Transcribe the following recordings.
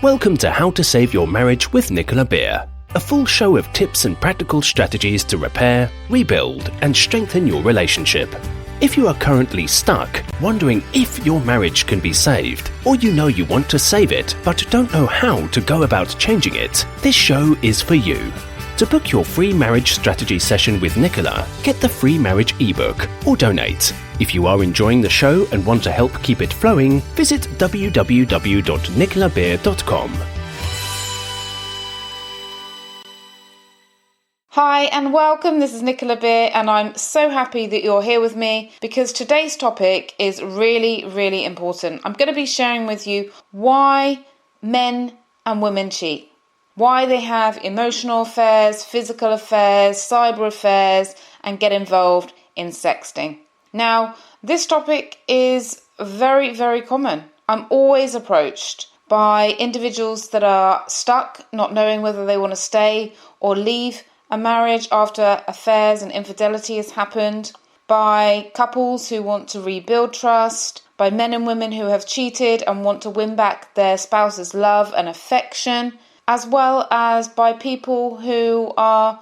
Welcome to How to Save Your Marriage with Nicola Beer, a full show of tips and practical strategies to repair, rebuild, and strengthen your relationship. If you are currently stuck, wondering if your marriage can be saved, or you know you want to save it but don't know how to go about changing it, this show is for you. To book your free marriage strategy session with Nicola, get the free marriage ebook or donate. If you are enjoying the show and want to help keep it flowing, visit www.nicolabeer.com. Hi and welcome, this is Nicola Beer and I'm so happy that you're here with me because today's topic is really important. I'm going to be sharing with you why men and women cheat. Why they have emotional affairs, physical affairs, cyber affairs, and get involved in sexting. Now, this topic is very common. I'm always approached by individuals that are stuck, not knowing whether they want to stay or leave a marriage after affairs and infidelity has happened, by couples who want to rebuild trust, by men and women who have cheated and want to win back their spouse's love and affection, as well as by people who are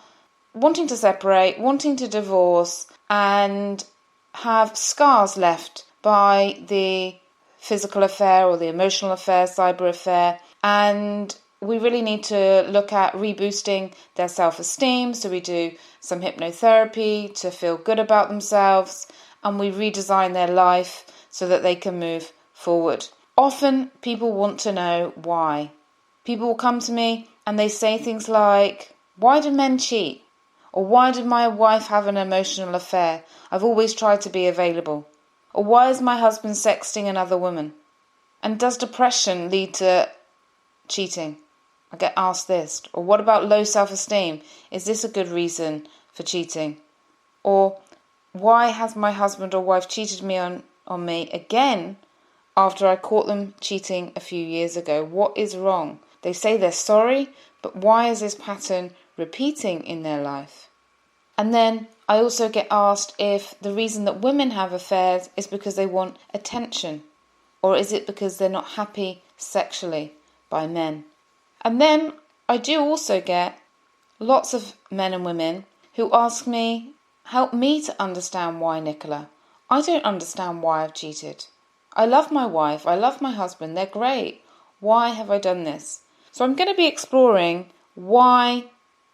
wanting to separate, wanting to divorce, and have scars left by the physical affair or the emotional affair, cyber affair. And we really need to look at reboosting their self-esteem. So we do some hypnotherapy to feel good about themselves, and we redesign their life so that they can move forward. Often people want to know why. People will come to me and they say things like, why do men cheat? Or why did my wife have an emotional affair? I've always tried to be available. Or why is my husband sexting another woman? And does depression lead to cheating? I get asked this. Or what about low self-esteem? Is this a good reason for cheating? Or why has my husband or wife cheated on me again after I caught them cheating a few years ago? What is wrong? They say they're sorry, but why is this pattern repeating in their life? And then I also get asked if the reason that women have affairs is because they want attention, or is it because they're not happy sexually by men? And then I do also get lots of men and women who ask me, help me to understand why, Nicola. I don't understand why I've cheated. I love my wife, I love my husband, they're great. Why have I done this? So I'm going to be exploring why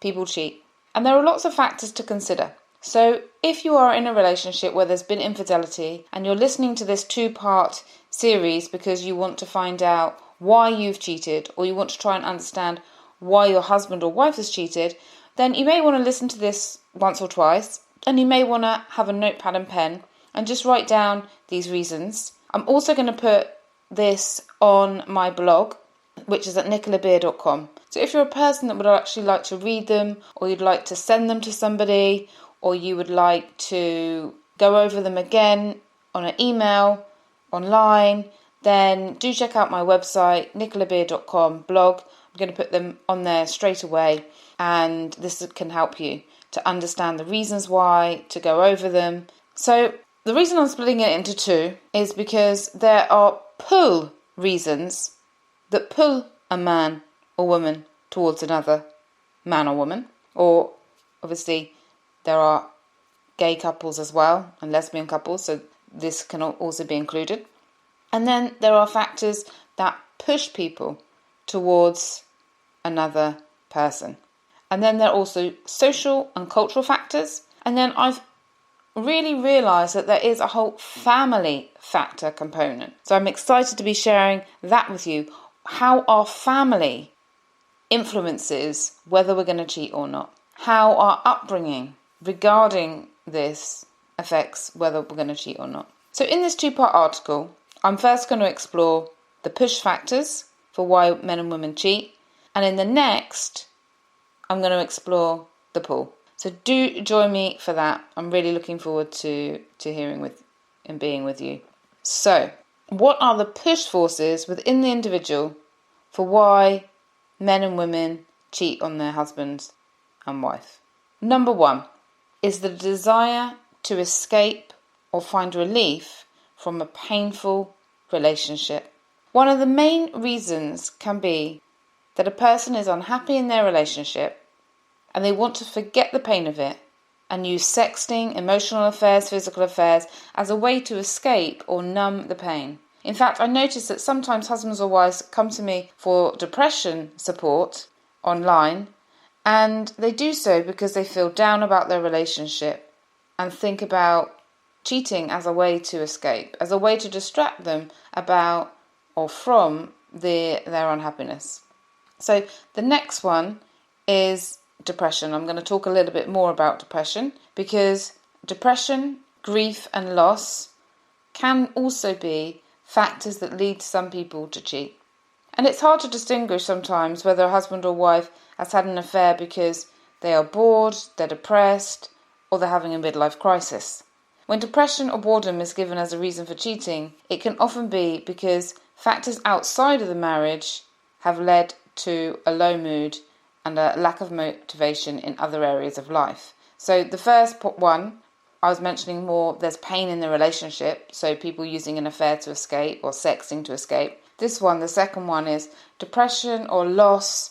people cheat. And there are lots of factors to consider. So if you are in a relationship where there's been infidelity and you're listening to this 2-part series because you want to find out why you've cheated, or you want to try and understand why your husband or wife has cheated, then you may want to listen to this once or twice, and you may want to have a notepad and pen and just write down these reasons. I'm also going to put this on my blog, which is at nicolabeer.com. So if you're a person that would actually like to read them, or you'd like to send them to somebody, or you would like to go over them again on an email, online, then do check out my website, nicolabeer.com blog. I'm going to put them on there straight away, and this can help you to understand the reasons why, to go over them. So the reason I'm splitting it into 2 is because there are pull reasons that pull a man or woman towards another man or woman. Or obviously there are gay couples as well and lesbian couples, so this can also be included. And then there are factors that push people towards another person. And then there are also social and cultural factors. And then I've really realised that there is a whole family factor component. So I'm excited to be sharing that with you. How our family influences whether we're going to cheat or not. How our upbringing regarding this affects whether we're going to cheat or not. So in this 2-part article, I'm first going to explore the push factors for why men and women cheat. And in the next, I'm going to explore the pull. So do join me for that. I'm really looking forward to hearing and being with you. So, what are the push forces within the individual for why men and women cheat on their husbands and wife? Number 1 is the desire to escape or find relief from a painful relationship. One of the main reasons can be that a person is unhappy in their relationship and they want to forget the pain of it and use sexting, emotional affairs, physical affairs as a way to escape or numb the pain. In fact, I notice that sometimes husbands or wives come to me for depression support online, and they do so because they feel down about their relationship and think about cheating as a way to escape, as a way to distract them about or from their unhappiness. So the next one is depression. I'm going to talk a little bit more about depression because depression, grief and loss can also be factors that lead some people to cheat. And it's hard to distinguish sometimes whether a husband or wife has had an affair because they are bored, they're depressed, or they're having a midlife crisis. When depression or boredom is given as a reason for cheating, it can often be because factors outside of the marriage have led to a low mood and a lack of motivation in other areas of life. So the first one, I was mentioning more, there's pain in the relationship, so people using an affair to escape or sexting to escape. This one, the second one, is depression or loss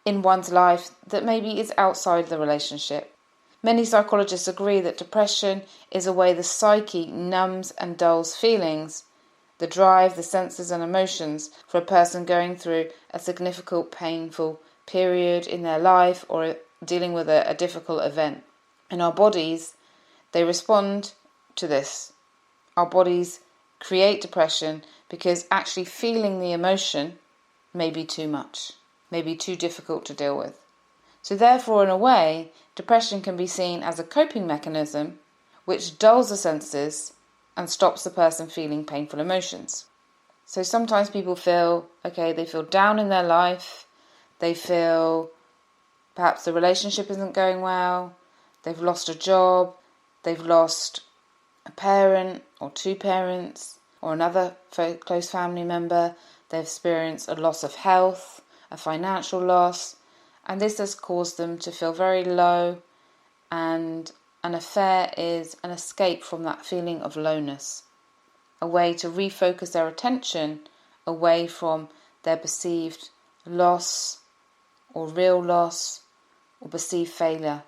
in one's life that maybe is outside the relationship. Many psychologists agree that depression is a way the psyche numbs and dulls feelings, the drive, the senses and emotions for a person going through a significant painful period in their life or dealing with a difficult event. In our bodies, they respond to this. Our bodies create depression because actually feeling the emotion may be too much, may be too difficult to deal with. So therefore, in a way, depression can be seen as a coping mechanism which dulls the senses and stops the person feeling painful emotions. So sometimes people feel, they feel down in their life, they feel perhaps the relationship isn't going well, they've lost a job, they've lost a parent or two parents or another close family member, they've experienced a loss of health, a financial loss, and this has caused them to feel very low, and an affair is an escape from that feeling of lowness, a way to refocus their attention away from their perceived loss or real loss or perceived failure.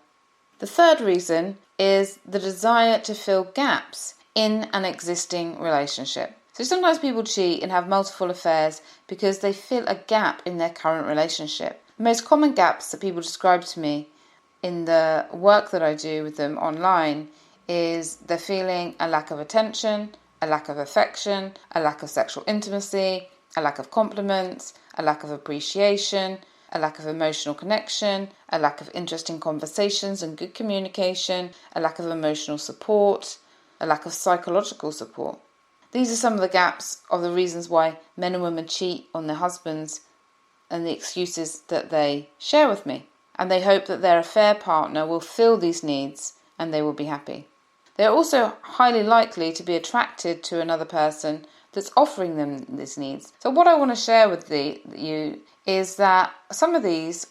The third reason is the desire to fill gaps in an existing relationship. So sometimes people cheat and have multiple affairs because they fill a gap in their current relationship. The most common gaps that people describe to me in the work that I do with them online is they're feeling a lack of attention, a lack of affection, a lack of sexual intimacy, a lack of compliments, a lack of appreciation, a lack of emotional connection, a lack of interesting conversations and good communication, a lack of emotional support, a lack of psychological support. These are some of the gaps of the reasons why men and women cheat on their husbands and the excuses that they share with me. And they hope that their affair partner will fill these needs and they will be happy. They are also highly likely to be attracted to another person that's offering them these needs. So what I want to share with you is that some of these,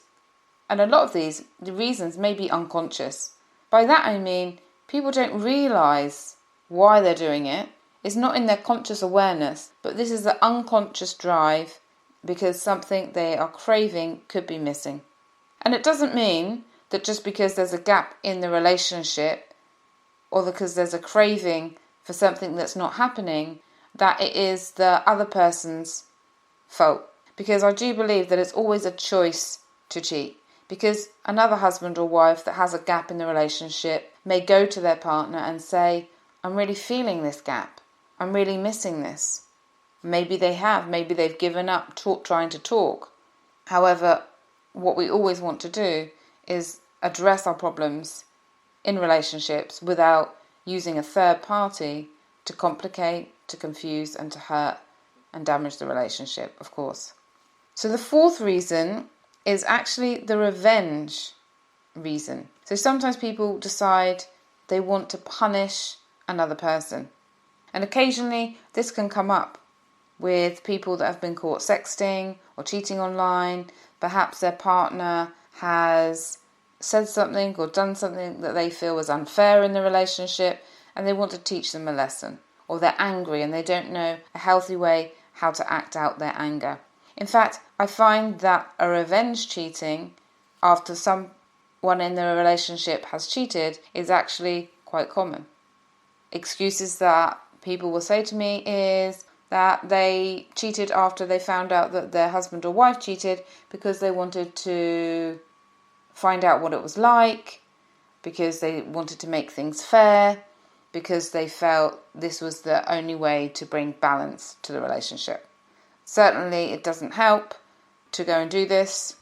and a lot of these, the reasons may be unconscious. By that I mean people don't realise why they're doing it. It's not in their conscious awareness, but this is the unconscious drive because something they are craving could be missing. And it doesn't mean that just because there's a gap in the relationship or because there's a craving for something that's not happening, that it is the other person's fault. Because I do believe that it's always a choice to cheat. Because another husband or wife that has a gap in the relationship may go to their partner and say, I'm really feeling this gap. I'm really missing this. Maybe they have. Maybe they've given up trying to talk. However, what we always want to do is address our problems in relationships without using a third party to complicate, to confuse and to hurt and damage the relationship, of course. So the fourth reason is actually the revenge reason. So sometimes people decide they want to punish another person. And occasionally this can come up with people that have been caught sexting or cheating online. Perhaps their partner has said something or done something that they feel was unfair in the relationship and they want to teach them a lesson. Or they're angry and they don't know a healthy way how to act out their anger. In fact, I find that a revenge cheating after someone in the relationship has cheated is actually quite common. Excuses that people will say to me is that they cheated after they found out that their husband or wife cheated because they wanted to find out what it was like, because they wanted to make things fair, because they felt this was the only way to bring balance to the relationship. Certainly it doesn't help to go and do this.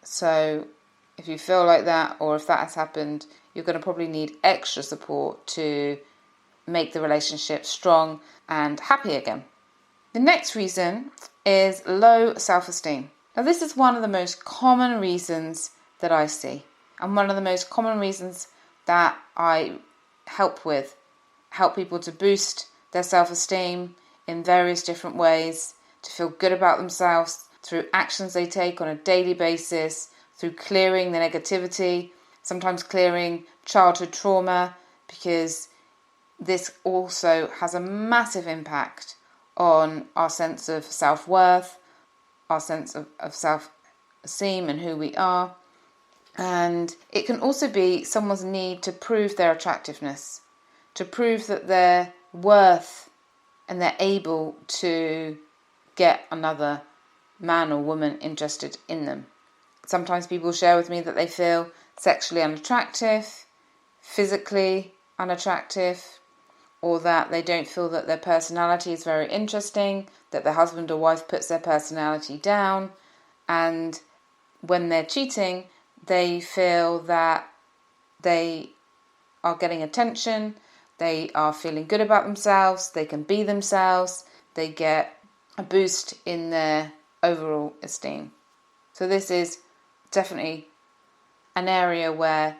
So if you feel like that, or if that has happened, you're going to probably need extra support to make the relationship strong and happy again. The next reason is low self-esteem. Now this is one of the most common reasons that I see, and one of the most common reasons that I help people to boost their self-esteem in various different ways, to feel good about themselves through actions they take on a daily basis, through clearing the negativity, sometimes clearing childhood trauma, because this also has a massive impact on our sense of self-worth, our sense of self-esteem and who we are. And it can also be someone's need to prove their attractiveness, to prove that they're worth and they're able to get another man or woman interested in them. Sometimes people share with me that they feel sexually unattractive, physically unattractive, or that they don't feel that their personality is very interesting, that their husband or wife puts their personality down, and when they're cheating, they feel that they are getting attention, they are feeling good about themselves, they can be themselves, they get a boost in their overall esteem. So this is definitely an area where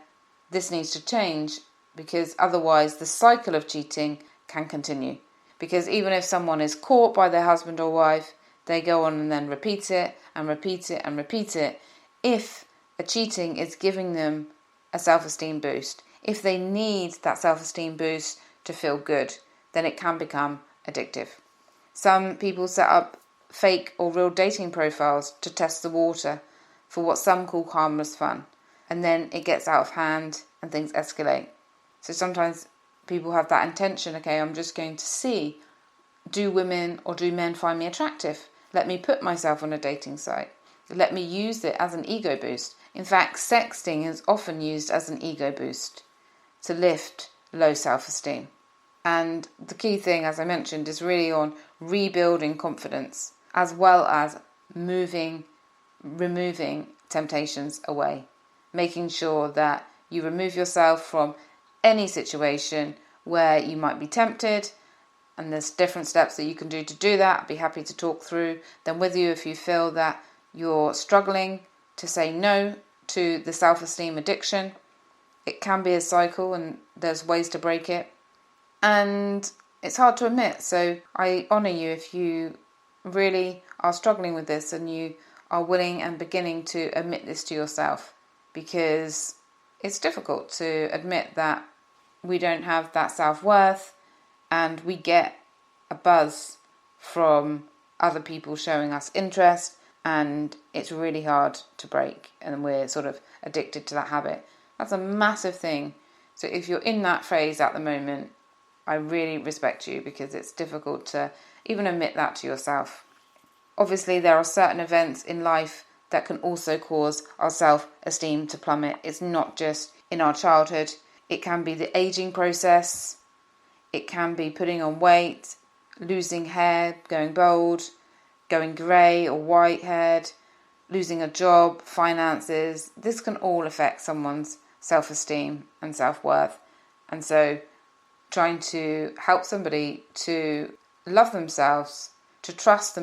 this needs to change, because otherwise the cycle of cheating can continue. Because even if someone is caught by their husband or wife, they go on and then repeat it and repeat it and repeat it. If a cheating is giving them a self-esteem boost, if they need that self-esteem boost to feel good, then it can become addictive. Some people set up fake or real dating profiles to test the water for what some call harmless fun, and then it gets out of hand and things escalate. So sometimes people have that intention, okay, I'm just going to see, do women or do men find me attractive? Let me put myself on a dating site. Let me use it as an ego boost. In fact, sexting is often used as an ego boost to lift low self-esteem. And the key thing, as I mentioned, is really on rebuilding confidence, as well as removing temptations away, making sure that you remove yourself from any situation where you might be tempted, and there's different steps that you can do to do that. I'd be happy to talk through them with you if you feel that you're struggling to say no to the self-esteem addiction. It can be a cycle and there's ways to break it. And it's hard to admit, so I honour you if you really are struggling with this and you are willing and beginning to admit this to yourself, because it's difficult to admit that we don't have that self-worth and we get a buzz from other people showing us interest, and it's really hard to break, and we're sort of addicted to that habit. That's a massive thing. So if you're in that phase at the moment, I really respect you, because it's difficult to even admit that to yourself. Obviously, there are certain events in life that can also cause our self-esteem to plummet. It's not just in our childhood. It can be the aging process. It can be putting on weight, losing hair, going bald, going grey or white-haired, losing a job, finances. This can all affect someone's self-esteem and self-worth. And so trying to help somebody to love themselves, to trust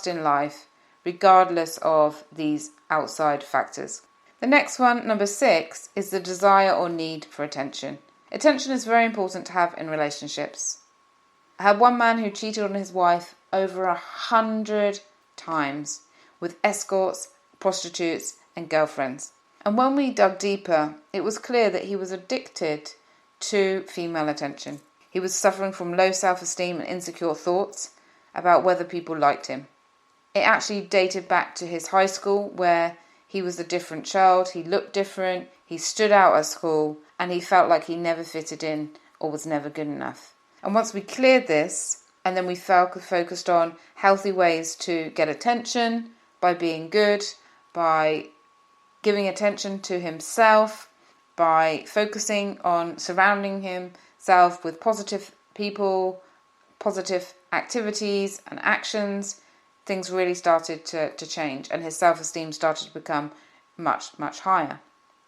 in life, regardless of these outside factors. The next one, number 6, is the desire or need for attention. Attention is very important to have in relationships. I had one man who cheated on his wife over 100 times with escorts, prostitutes, and girlfriends. And when we dug deeper, it was clear that he was addicted to female attention. He was suffering from low self-esteem and insecure thoughts, about whether people liked him. It actually dated back to his high school, where he was a different child, he looked different, he stood out at school, and he felt like he never fitted in or was never good enough. And once we cleared this, and then we focused on healthy ways to get attention by being good, by giving attention to himself, by focusing on surrounding himself with positive people, positive activities and actions, things really started to change, and his self-esteem started to become much, much higher.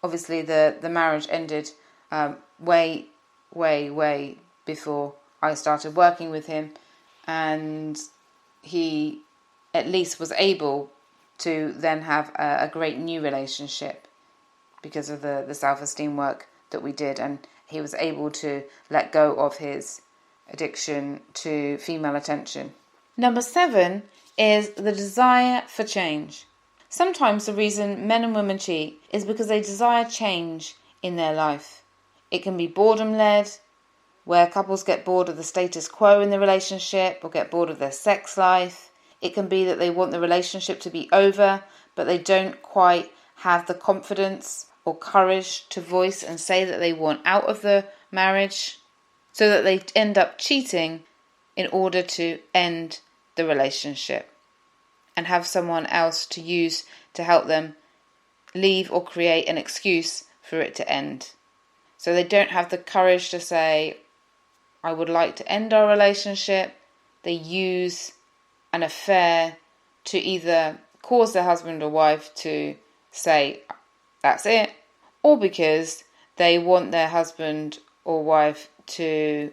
Obviously, the marriage ended way before I started working with him, and he at least was able to then have a great new relationship because of the self-esteem work that we did, and he was able to let go of his addiction to female attention. Number 7 is the desire for change. Sometimes the reason men and women cheat is because they desire change in their life. It can be boredom-led, where couples get bored of the status quo in the relationship or get bored of their sex life. It can be that they want the relationship to be over, but they don't quite have the confidence or courage to voice and say that they want out of the marriage, so that they end up cheating in order to end the relationship and have someone else to use to help them leave or create an excuse for it to end. So they don't have the courage to say, I would like to end our relationship. They use an affair to either cause their husband or wife to say, that's it, or because they want their husband or wife to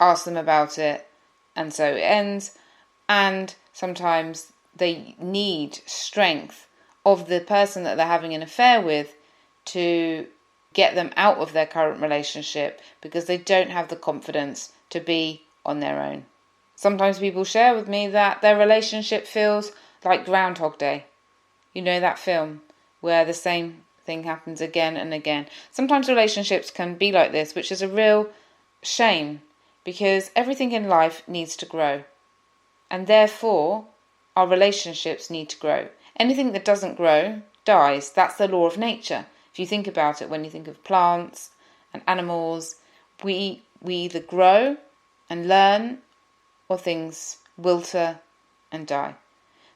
ask them about it, and so it ends. And sometimes they need strength of the person that they're having an affair with to get them out of their current relationship, because they don't have the confidence to be on their own. Sometimes people share with me that their relationship feels like Groundhog Day. You know that film where the same thing happens again and again. Sometimes relationships can be like this, which is a real shame, because everything in life needs to grow. And therefore, our relationships need to grow. Anything that doesn't grow dies. That's the law of nature. If you think about it, when you think of plants and animals, we either grow and learn, or things wilter and die.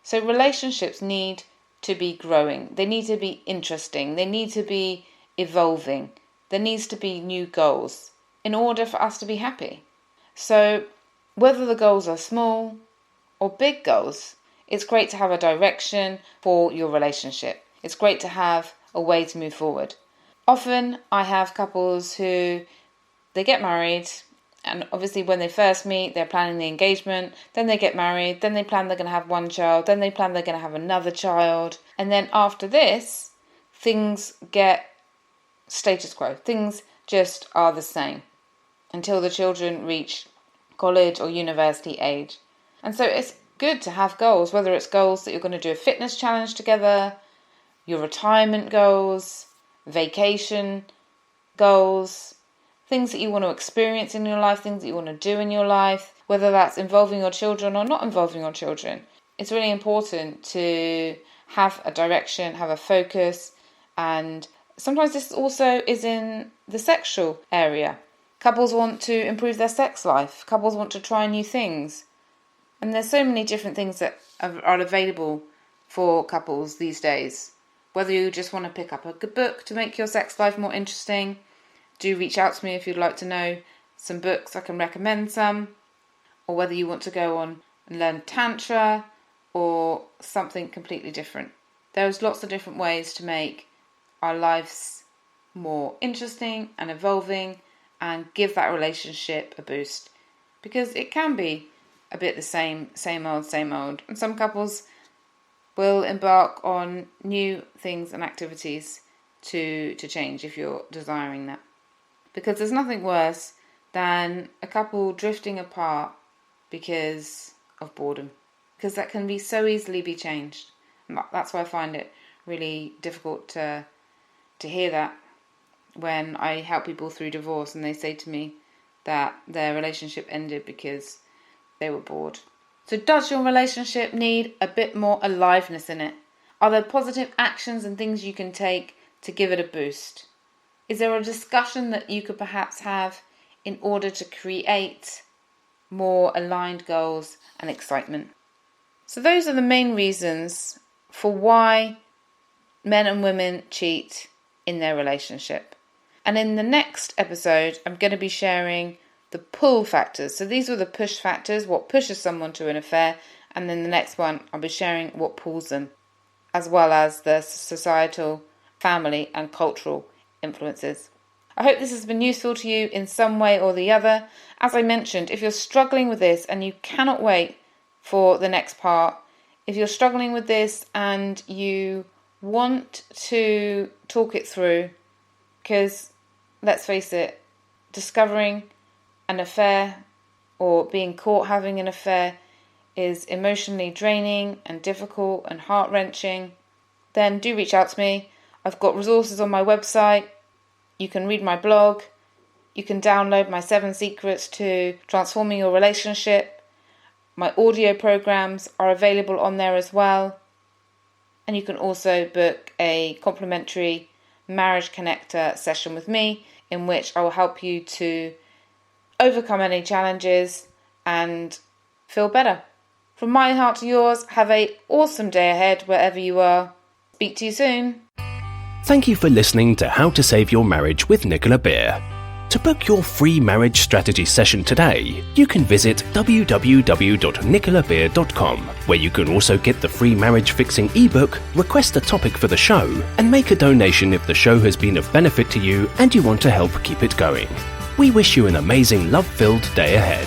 So relationships need to be growing. They need to be interesting. They need to be evolving. There needs to be new goals in order for us to be happy. So whether the goals are small or big goals, it's great to have a direction for your relationship. It's great to have a way to move forward. Often I have couples who, they get married, and obviously when they first meet, they're planning the engagement, then they get married, then they plan they're going to have one child, then they plan they're going to have another child. And then after this, things get status quo. Things just are the same until the children reach college or university age. And so it's good to have goals, whether it's goals that you're going to do a fitness challenge together, your retirement goals, vacation goals, things that you want to experience in your life, things that you want to do in your life, whether that's involving your children or not involving your children. It's really important to have a direction, have a focus, and sometimes this also is in the sexual area. Couples want to improve their sex life. Couples want to try new things. And there's so many different things that are available for couples these days. Whether you just want to pick up a good book to make your sex life more interesting, do reach out to me if you'd like to know some books. I can recommend some. Or whether you want to go on and learn Tantra or something completely different. There's lots of different ways to make our lives more interesting and evolving and give that relationship a boost. Because it can be a bit the same old. And some couples will embark on new things and activities to change if you're desiring that. Because there's nothing worse than a couple drifting apart because of boredom. Because that can be so easily be changed. And that's why I find it really difficult to hear that when I help people through divorce and they say to me that their relationship ended because they were bored. So does your relationship need a bit more aliveness in it? Are there positive actions and things you can take to give it a boost? Is there a discussion that you could perhaps have in order to create more aligned goals and excitement? So those are the main reasons for why men and women cheat in their relationship. And in the next episode, I'm going to be sharing the pull factors. So these were the push factors, what pushes someone to an affair. And then the next one, I'll be sharing what pulls them, as well as the societal, family and cultural influences. I hope this has been useful to you in some way or the other. As I mentioned, if you're struggling with this and you cannot wait for the next part, if you're struggling with this and you want to talk it through, because let's face it, discovering an affair or being caught having an affair is emotionally draining and difficult and heart-wrenching, then do reach out to me. I've got resources on my website. You can read my blog. You can download my 7 secrets to transforming your relationship. My audio programs are available on there as well. And you can also book a complimentary Marriage Connector session with me, in which I will help you to overcome any challenges and feel better. From my heart to yours, have an awesome day ahead wherever you are. Speak to you soon. Thank you for listening to How to Save Your Marriage with Nicola Beer. To book your free marriage strategy session today, you can visit www.nicolabeer.com, where you can also get the free marriage fixing ebook, request a topic for the show, and make a donation if the show has been of benefit to you and you want to help keep it going. We wish you an amazing love-filled day ahead.